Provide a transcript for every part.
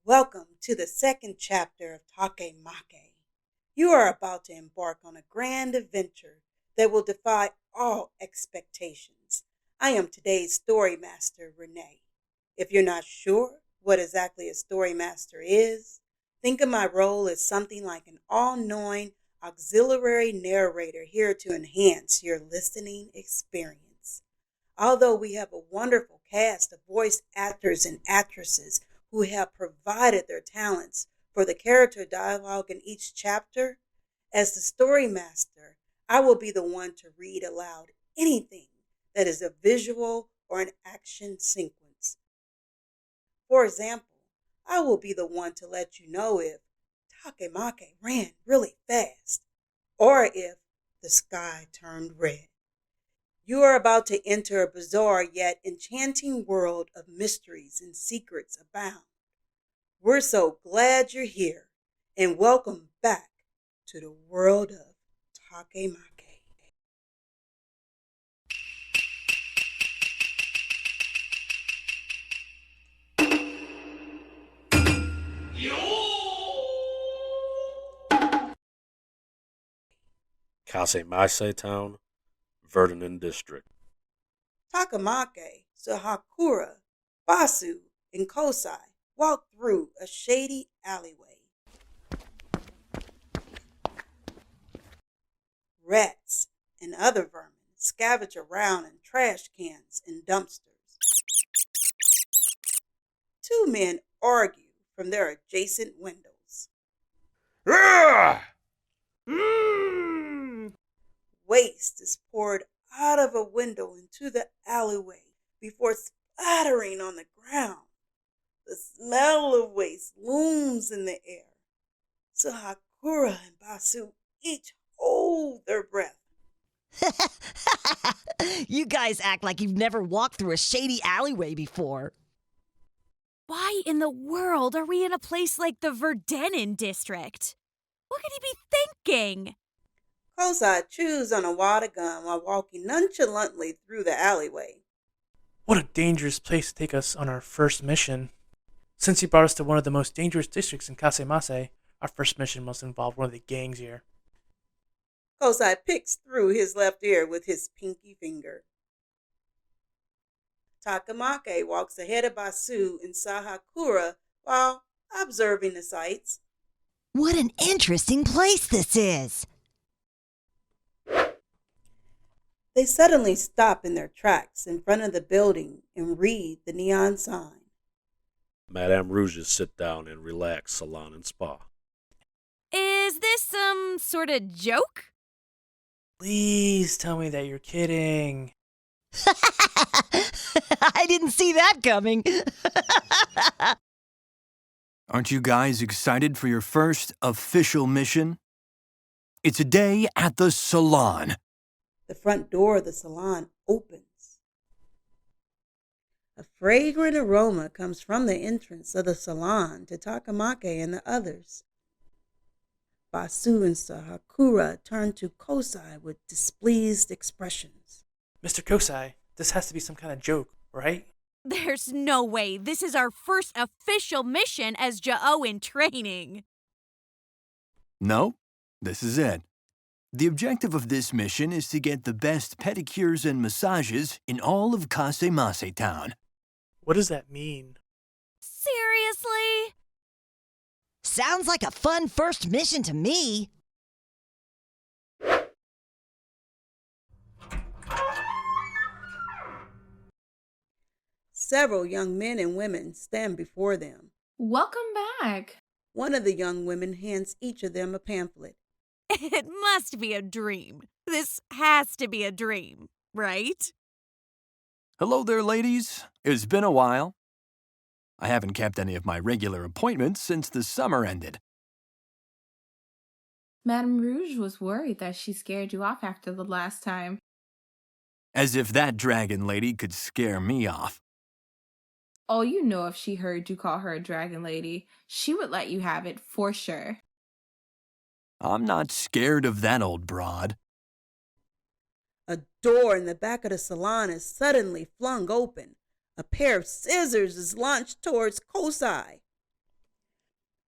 Welcome to the second chapter of Takemake. You are about to embark on a grand adventure that will defy all expectations. I am today's story master, Renee. If you're not sure what exactly a story master is, think of my role as something like an all-knowing auxiliary narrator here to enhance your listening experience. Although we have a wonderful cast of voice actors and actresses who have provided their talents for the character dialogue in each chapter, as the story master, I will be the one to read aloud anything that is a visual or an action sequence. For example, I will be the one to let you know if Takemake ran really fast or if the sky turned red. You are about to enter a bizarre yet enchanting world of mysteries and secrets abound. We're so glad you're here, and welcome back to the world of Takemake. Kasemaise Town, Verdennen District. Takemake, Sahakura, Basu, and Kousagi walked through a shady alleyway. Rats and other vermin scavenge around in trash cans and dumpsters. Two men argue from their adjacent windows. Waste is poured out of a window into the alleyway before splattering on the ground. The smell of waste looms in the air. Sahakura and Basu each hold their breath. You guys act like you've never walked through a shady alleyway before. Why in the world are we in a place like the Verdennen district? What could he be thinking? Kousagi chews on a water gun while walking nonchalantly through the alleyway. What a dangerous place to take us on our first mission. Since he brought us to one of the most dangerous districts in Kasemaise, our first mission must involve one of the gangs here. Kousagi picks through his left ear with his pinky finger. Takemake walks ahead of Basu and Sahakura while observing the sights. What an interesting place this is! They suddenly stop in their tracks in front of the building and read the neon sign. Madame Rouge's sit down and relax salon and spa. Is this some sort of joke? Please tell me that you're kidding. I didn't see that coming. Aren't you guys excited for your first official mission? It's a day at the salon. The front door of the salon opens. A fragrant aroma comes from the entrance of the salon to Takemake and the others. Basu and Sahakura turn to Kousagi with displeased expressions. Mr. Kousagi, this has to be some kind of joke, right? There's no way this is our first official mission as Jao in training. No, this is it. The objective of this mission is to get the best pedicures and massages in all of Kasemaise Town. What does that mean? Seriously? Sounds like a fun first mission to me. Several young men and women stand before them. Welcome back. One of the young women hands each of them a pamphlet. It must be a dream. This has to be a dream, right? Hello there, ladies. It's been a while. I haven't kept any of my regular appointments since the summer ended. Madame Rouge was worried that she scared you off after the last time. As if that dragon lady could scare me off. Oh, you know if she heard you call her a dragon lady, she would let you have it for sure. I'm not scared of that old broad. A door in the back of the salon is suddenly flung open. A pair of scissors is launched towards Kousagi.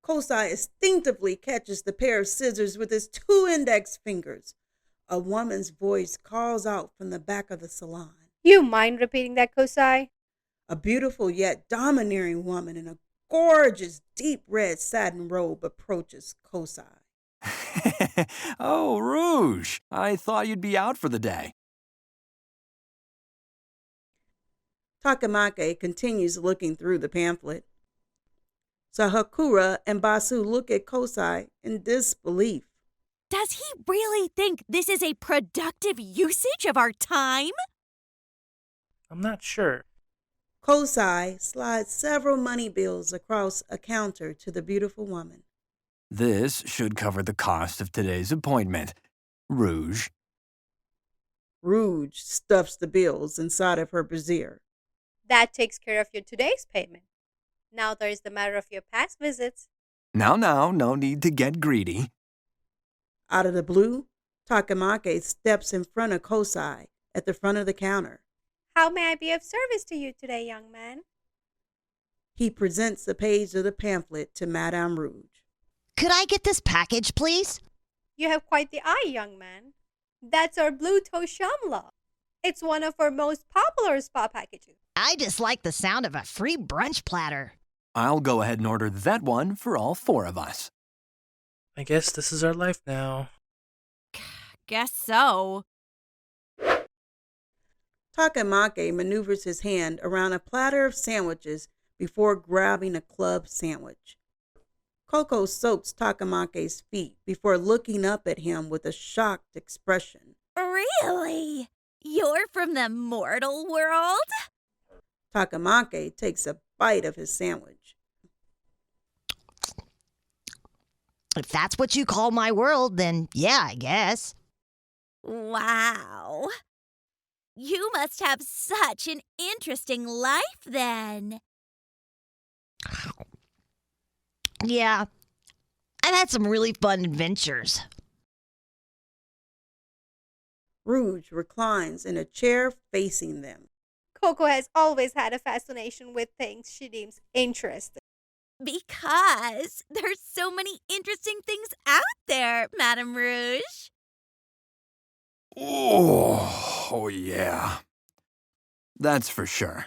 Kousagi instinctively catches the pair of scissors with his two index fingers. A woman's voice calls out from the back of the salon. You mind repeating that, Kosai? A beautiful yet domineering woman in a gorgeous deep red satin robe approaches Kousagi. Oh, Rouge, I thought you'd be out for the day. Takemake continues looking through the pamphlet. Sahakura and Basu look at Kousagi in disbelief. Does he really think this is a productive usage of our time? I'm not sure. Kousagi slides several money bills across a counter to the beautiful woman. This should cover the cost of today's appointment. Rouge. Rouge stuffs the bills inside of her brassiere. That takes care of your today's payment. Now there's the matter of your past visits. Now, no need to get greedy. Out of the blue, Takemake steps in front of Kousagi at the front of the counter. How may I be of service to you today, young man? He presents the page of the pamphlet to Madame Rouge. Could I get this package, please? You have quite the eye, young man. That's our Blue Toe Shamla. It's one of our most popular spa packages. I just like the sound of a free brunch platter. I'll go ahead and order that one for all four of us. I guess this is our life now. Guess so. Takemake maneuvers his hand around a platter of sandwiches before grabbing a club sandwich. Coco soaks Takemake's feet before looking up at him with a shocked expression. Really? You're from the mortal world? Takemake takes a bite of his sandwich. If that's what you call my world, then yeah, I guess. Wow. You must have such an interesting life then. Yeah, I've had some really fun adventures. Rouge reclines in a chair facing them. Coco has always had a fascination with things she deems interesting. Because there's so many interesting things out there, Madame Rouge. Oh yeah. That's for sure.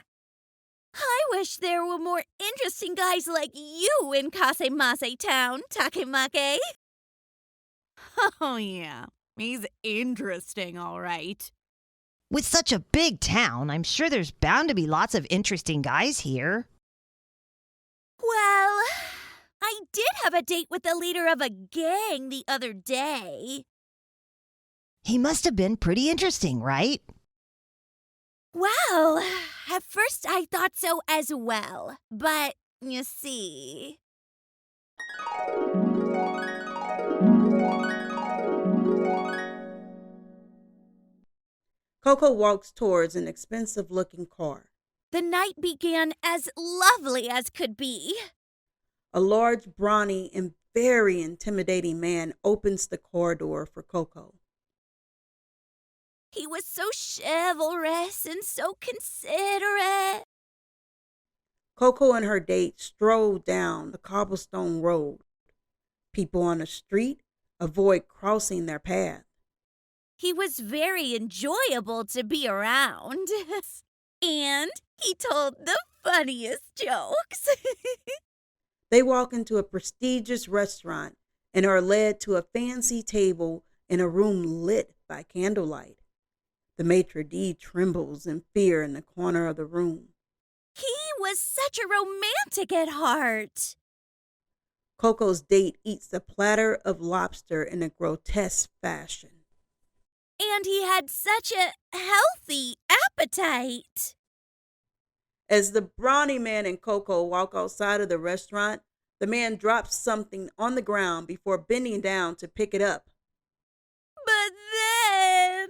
I wish there were more interesting guys like you in Kasemase Town, Takemake. Oh, yeah. He's interesting, all right. With such a big town, I'm sure there's bound to be lots of interesting guys here. Well, I did have a date with the leader of a gang the other day. He must have been pretty interesting, right? Well, at first I thought so as well. But, you see... Coco walks towards an expensive-looking car. The night began as lovely as could be. A large, brawny, and very intimidating man opens the car door for Coco. He was so chivalrous and so considerate. Coco and her date stroll down the cobblestone road. People on the street avoid crossing their path. He was very enjoyable to be around. And he told the funniest jokes. They walk into a prestigious restaurant and are led to a fancy table in a room lit by candlelight. The maitre d' trembles in fear in the corner of the room. He was such a romantic at heart. Coco's date eats a platter of lobster in a grotesque fashion. And he had such a healthy appetite. As the brawny man and Coco walk outside of the restaurant, the man drops something on the ground before bending down to pick it up. But then...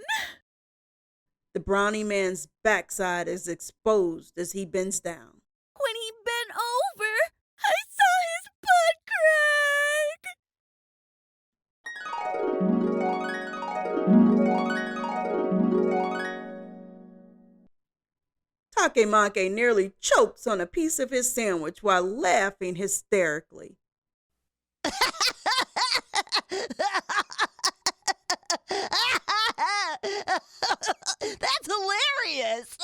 The brawny man's backside is exposed as he bends down. When he bent over, I saw his butt crack. Takemake nearly chokes on a piece of his sandwich while laughing hysterically. That's hilarious.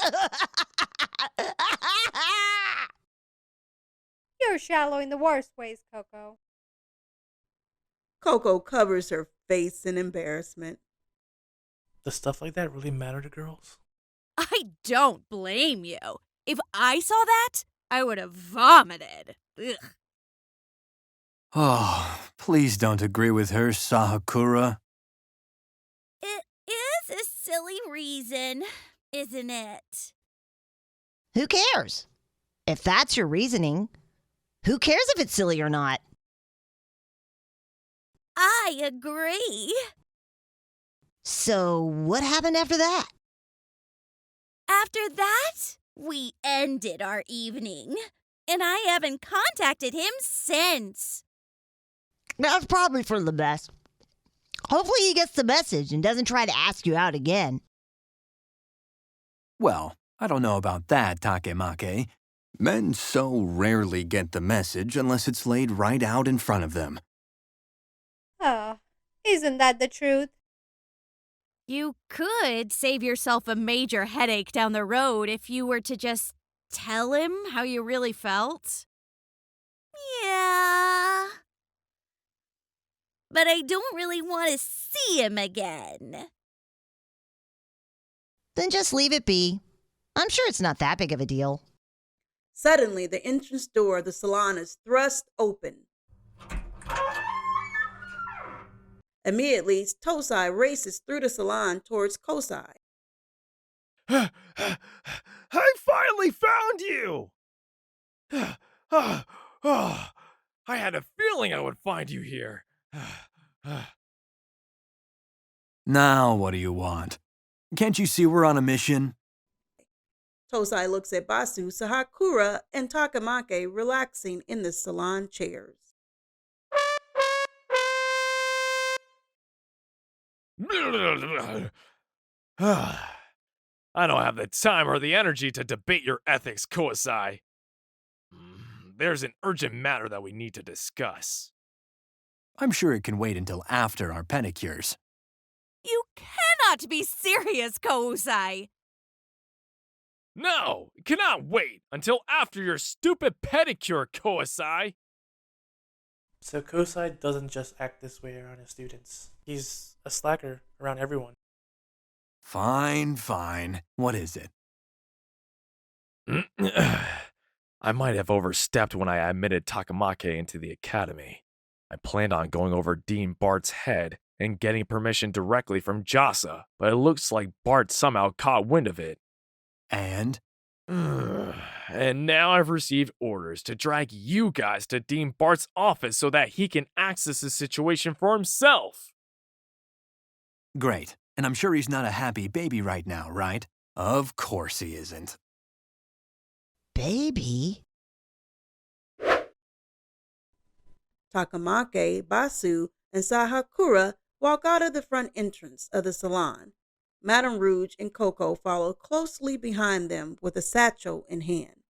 You're shallow in the worst ways, Coco. Coco covers her face in embarrassment. Does stuff like that really matter to girls? I don't blame you. If I saw that, I would have vomited. Ugh. Oh, please don't agree with her, Sahakura. It is a silly reason, isn't it? Who cares? If that's your reasoning, who cares if it's silly or not? I agree. So, what happened after that? After that, we ended our evening, and I haven't contacted him since. That's probably for the best. Hopefully he gets the message and doesn't try to ask you out again. Well, I don't know about that, Takemake. Men so rarely get the message unless it's laid right out in front of them. Oh, isn't that the truth? You could save yourself a major headache down the road if you were to just tell him how you really felt. Yeah. But I don't really want to see him again. Then just leave it be. I'm sure it's not that big of a deal. Suddenly, the entrance door of the salon is thrust open. Immediately, Tosai races through the salon towards Kousagi. I finally found you! I had a feeling I would find you here. Now, what do you want? Can't you see we're on a mission? Tosai looks at Basu, Sahakura, and Takemake relaxing in the salon chairs. I don't have the time or the energy to debate your ethics, Kousagi. There's an urgent matter that we need to discuss. I'm sure it can wait until after our pedicures. You cannot be serious, Kousagi. No, it cannot wait until after your stupid pedicure, Kousagi. So Kousagi doesn't just act this way around his students. He's a slacker around everyone. Fine, fine. What is it? I might have overstepped when I admitted Takemake into the academy. I planned on going over Dean Bart's head and getting permission directly from Jasa, but it looks like Bart somehow caught wind of it. And? And now I've received orders to drag you guys to Dean Bart's office so that he can access the situation for himself. Great. And I'm sure he's not a happy baby right now, right? Of course he isn't. Baby? Takemake, Basu, and Sahakura walk out of the front entrance of the salon. Madame Rouge and Coco follow closely behind them with a satchel in hand.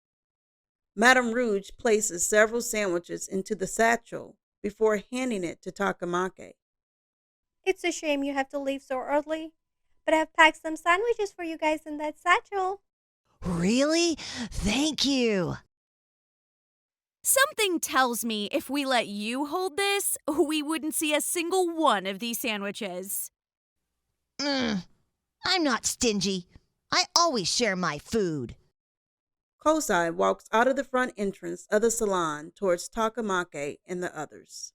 Madame Rouge places several sandwiches into the satchel before handing it to Takemake. It's a shame you have to leave so early, but I've packed some sandwiches for you guys in that satchel. Really? Thank you. Something tells me if we let you hold this, we wouldn't see a single one of these sandwiches. I'm not stingy. I always share my food. Kousagi walks out of the front entrance of the salon towards Takemake and the others.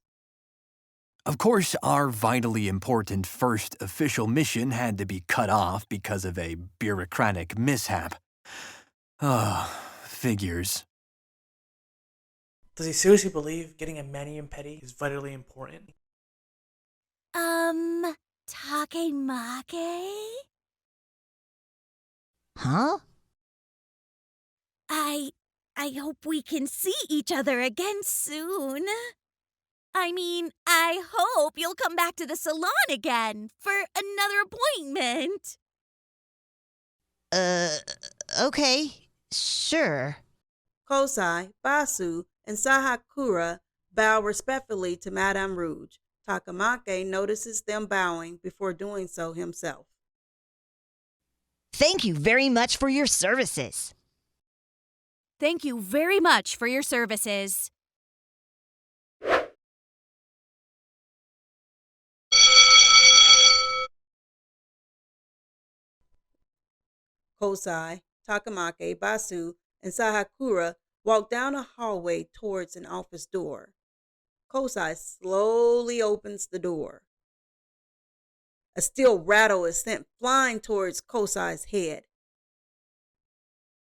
Of course, our vitally important first official mission had to be cut off because of a bureaucratic mishap. Figures. Does he seriously believe getting a mani and pedi is vitally important? Takemake? Huh? I hope we can see each other again soon. I mean, I hope you'll come back to the salon again for another appointment. Okay, sure. Kousagi, Basu, and Sahakura bow respectfully to Madame Rouge, Takamake notices them bowing before doing so himself. Thank you very much for your services. Thank you very much for your services. Kousagi, Takamake, Basu, and Sahakura walk down a hallway towards an office door. Kousagi slowly opens the door. A steel rattle is sent flying towards Kousagi's head.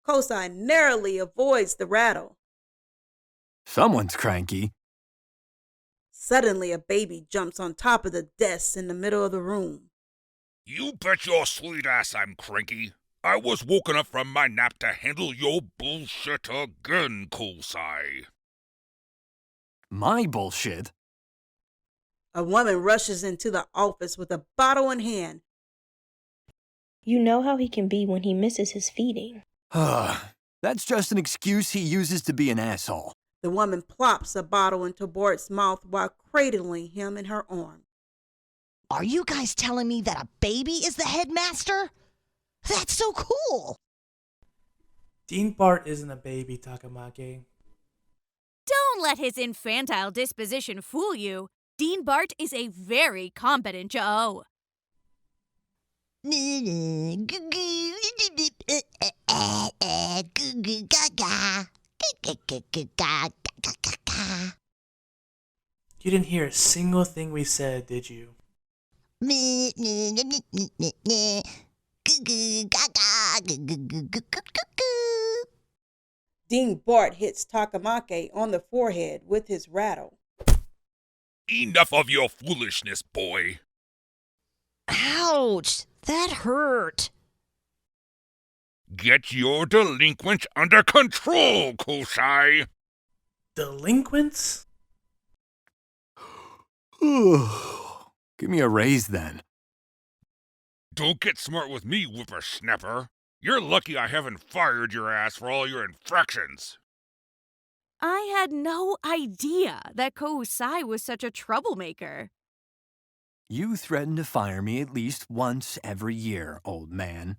Kousagi narrowly avoids the rattle. Someone's cranky. Suddenly, a baby jumps on top of the desk in the middle of the room. You bet your sweet ass I'm cranky. I was woken up from my nap to handle your bullshit again, Kousagi. My bullshit? A woman rushes into the office with a bottle in hand. You know how he can be when he misses his feeding. That's just an excuse he uses to be an asshole. The woman plops a bottle into Bart's mouth while cradling him in her arms. Are you guys telling me that a baby is the headmaster? That's so cool! Dean Bart isn't a baby, Takamake. Don't let his infantile disposition fool you. Dean Bart is a very competent Joe. You didn't hear a single thing we said, did you? Dean Bart hits Takamake on the forehead with his rattle. Enough of your foolishness, boy. Ouch! That hurt. Get your delinquents under control, Kousagi. Delinquents? Give me a raise then. Don't get smart with me, whippersnapper. You're lucky I haven't fired your ass for all your infractions. I had no idea that Kousagi was such a troublemaker. You threaten to fire me at least once every year, old man.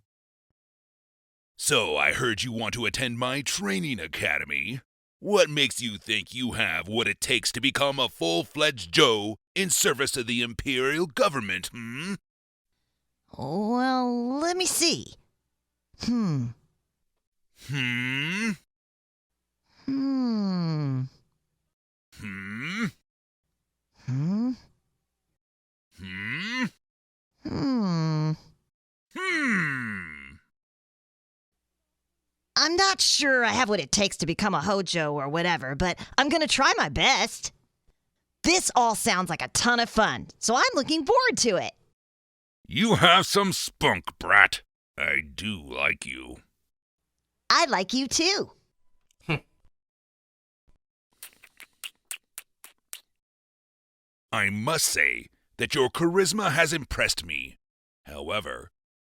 So I heard you want to attend my training academy. What makes you think you have what it takes to become a full-fledged Joe in service to the Imperial government, Well, let me see. Hmm. I'm not sure I have what it takes to become a Hojo or whatever, but I'm gonna try my best. This all sounds like a ton of fun, so I'm looking forward to it. You have some spunk, brat. I do like you. I like you too. I must say that your charisma has impressed me. However,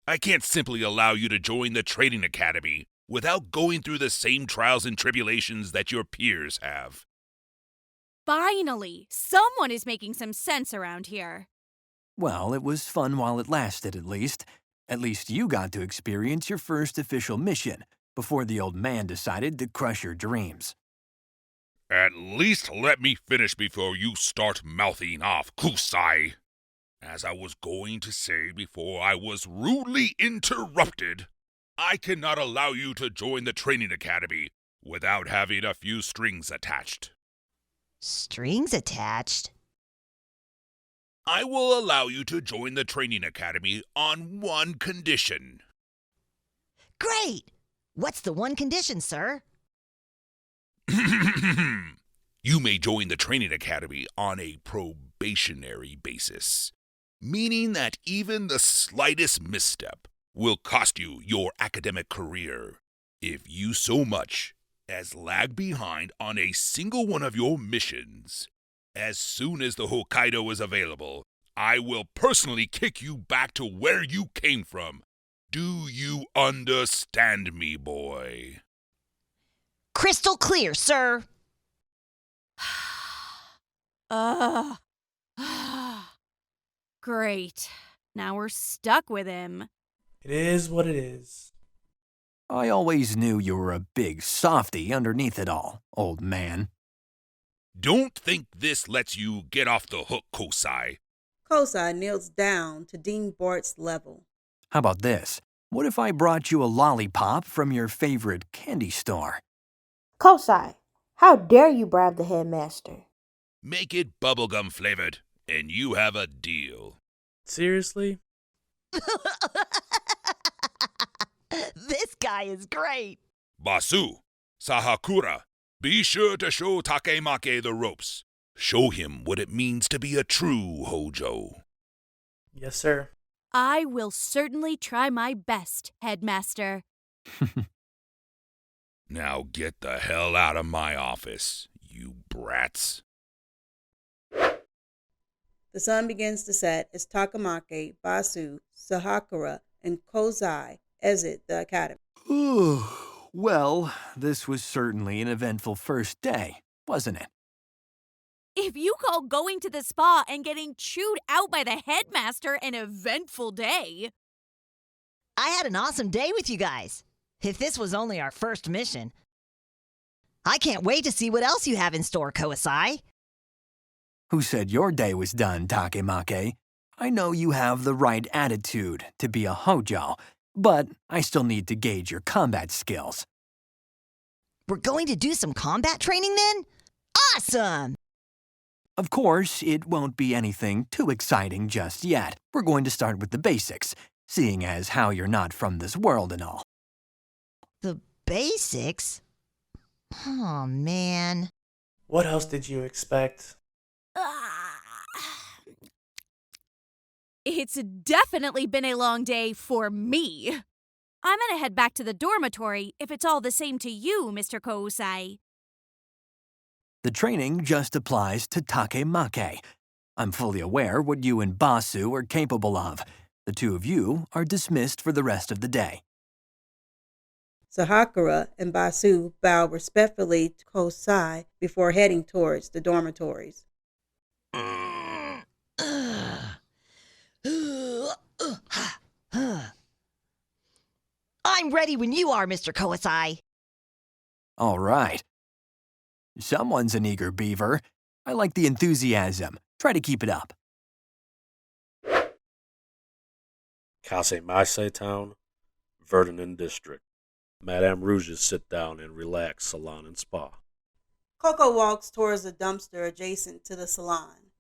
I can't simply allow you to join the training academy without going through the same trials and tribulations that your peers have. Finally, someone is making some sense around here. Well, it was fun while it lasted, at least. At least you got to experience your first official mission before the old man decided to crush your dreams. At least let me finish before you start mouthing off, Kousagi. As I was going to say before I was rudely interrupted, I cannot allow you to join the training academy without having a few strings attached. Strings attached? I will allow you to join the training academy on one condition. Great! What's the one condition, sir? You may join the training academy on a probationary basis, meaning that even the slightest misstep will cost you your academic career. If you so much as lag behind on a single one of your missions, as soon as the Hokkaido is available, I will personally kick you back to where you came from. Do you understand me, boy? Crystal clear, sir. Great. Now we're stuck with him. It is what it is. I always knew you were a big softy underneath it all, old man. Don't think this lets you get off the hook, Kousagi. Kousagi kneels down to Dean Bart's level. How about this? What if I brought you a lollipop from your favorite candy store? Kousagi, how dare you bribe the headmaster? Make it bubblegum flavored, and you have a deal. Seriously? This guy is great. Basu, Sahakura, be sure to show Takemake the ropes. Show him what it means to be a true Hojo. Yes, sir. I will certainly try my best, Headmaster. Now get the hell out of my office, you brats. The sun begins to set as Takemake, Basu, Sahakura, and Kousagi exit the academy. Well, this was certainly an eventful first day, wasn't it? If you call going to the spa and getting chewed out by the headmaster an eventful day. I had an awesome day with you guys. If this was only our first mission. I can't wait to see what else you have in store, Kousagi. Who said your day was done, Takemake? I know you have the right attitude to be a Hojo, but I still need to gauge your combat skills. We're going to do some combat training then? Awesome! Of course, it won't be anything too exciting just yet. We're going to start with the basics, seeing as how you're not from this world and all. The basics? Oh, man. What else did you expect? It's definitely been a long day for me. I'm gonna head back to the dormitory if it's all the same to you, Mr. Kousagi. The training just applies to Takemake. I'm fully aware what you and Basu are capable of. The two of you are dismissed for the rest of the day. Sahakura and Basu bow respectfully to Kousagi before heading towards the dormitories. I'm ready when you are, Mr. Kousagi. All right. Someone's an eager beaver. I like the enthusiasm. Try to keep it up. Takemake Town, Verdennen District. Madame Rouge's sit down and relax salon and spa. Coco walks towards the dumpster adjacent to the salon.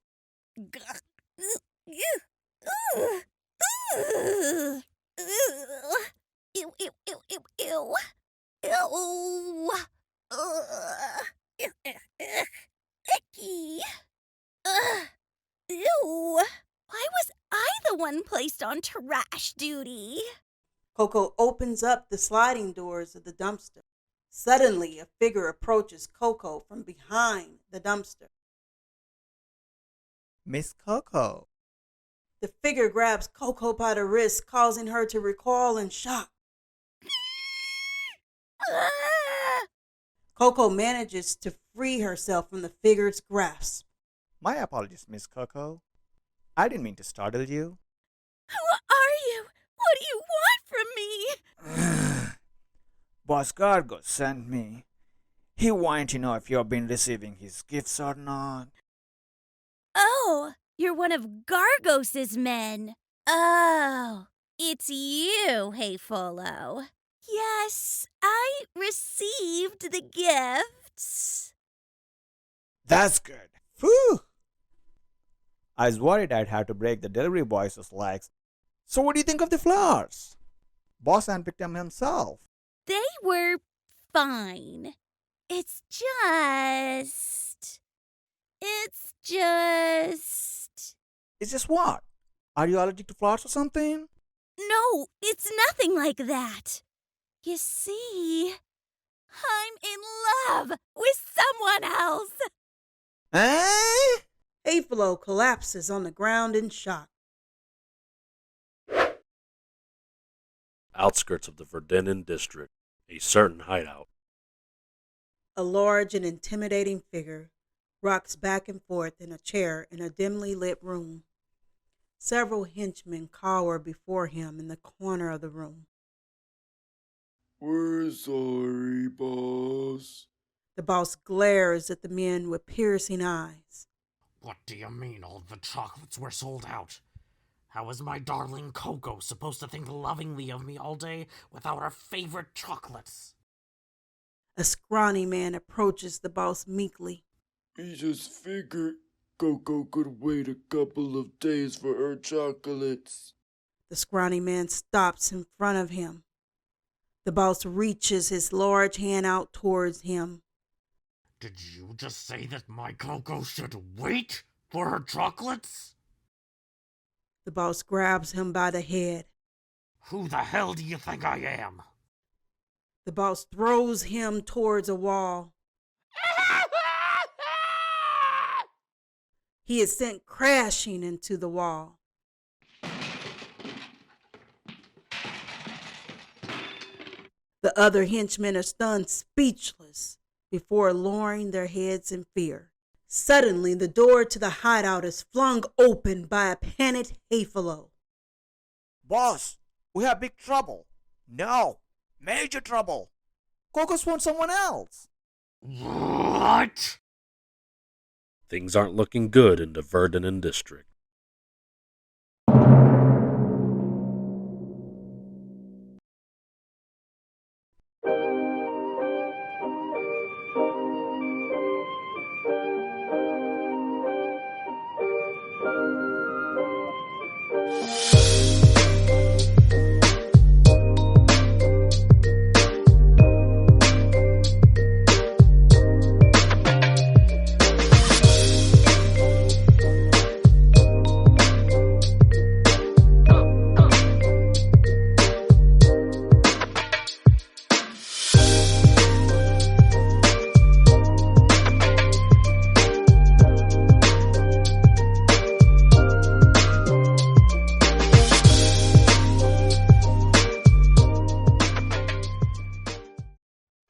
Ew, ew, ew, ew, ew. Ew. Icky. Ew. Why was I the one placed on trash duty? Coco opens up the sliding doors of the dumpster. Suddenly, a figure approaches Coco from behind the dumpster. Miss Coco. The figure grabs Coco by the wrist, causing her to recoil in shock. Coco manages to free herself from the figure's grasp. My apologies, Miss Coco. I didn't mean to startle you. Who are you? What do you want from me? Boss Gargo sent me. He wanted to know if you've been receiving his gifts or not. Oh, you're one of Gargos's men. Oh, it's you, Hey Follow. Yes, I received the gifts. That's good. Phew! I was worried I'd have to break the delivery boy's legs. So what do you think of the flowers? Boss handpicked them himself. They were fine. It's just... It's just what? Are you allergic to flowers or something? No, it's nothing like that. You see, I'm in love with someone else. Eh? Hayflow collapses on the ground in shock. Outskirts of the Verdennen District, a certain hideout. A large and intimidating figure rocks back and forth in a chair in a dimly lit room. Several henchmen cower before him in the corner of the room. We're sorry, boss. The boss glares at the men with piercing eyes. What do you mean all the chocolates were sold out? How is my darling Coco supposed to think lovingly of me all day without her favorite chocolates? A scrawny man approaches the boss meekly. He just figured Coco could wait a couple of days for her chocolates. The scrawny man stops in front of him. The boss reaches his large hand out towards him. Did you just say that my Coco should wait for her chocolates? The boss grabs him by the head. Who the hell do you think I am? The boss throws him towards a wall. He is sent crashing into the wall. The other henchmen are stunned speechless before lowering their heads in fear. Suddenly, the door to the hideout is flung open by a panicked Hayfalo. Boss, we have big trouble. No, major trouble. Coco's wants someone else. What? Things aren't looking good in the verdennen district.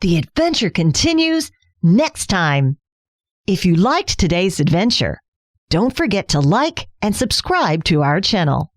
The adventure continues next time. If you liked today's adventure, don't forget to like and subscribe to our channel.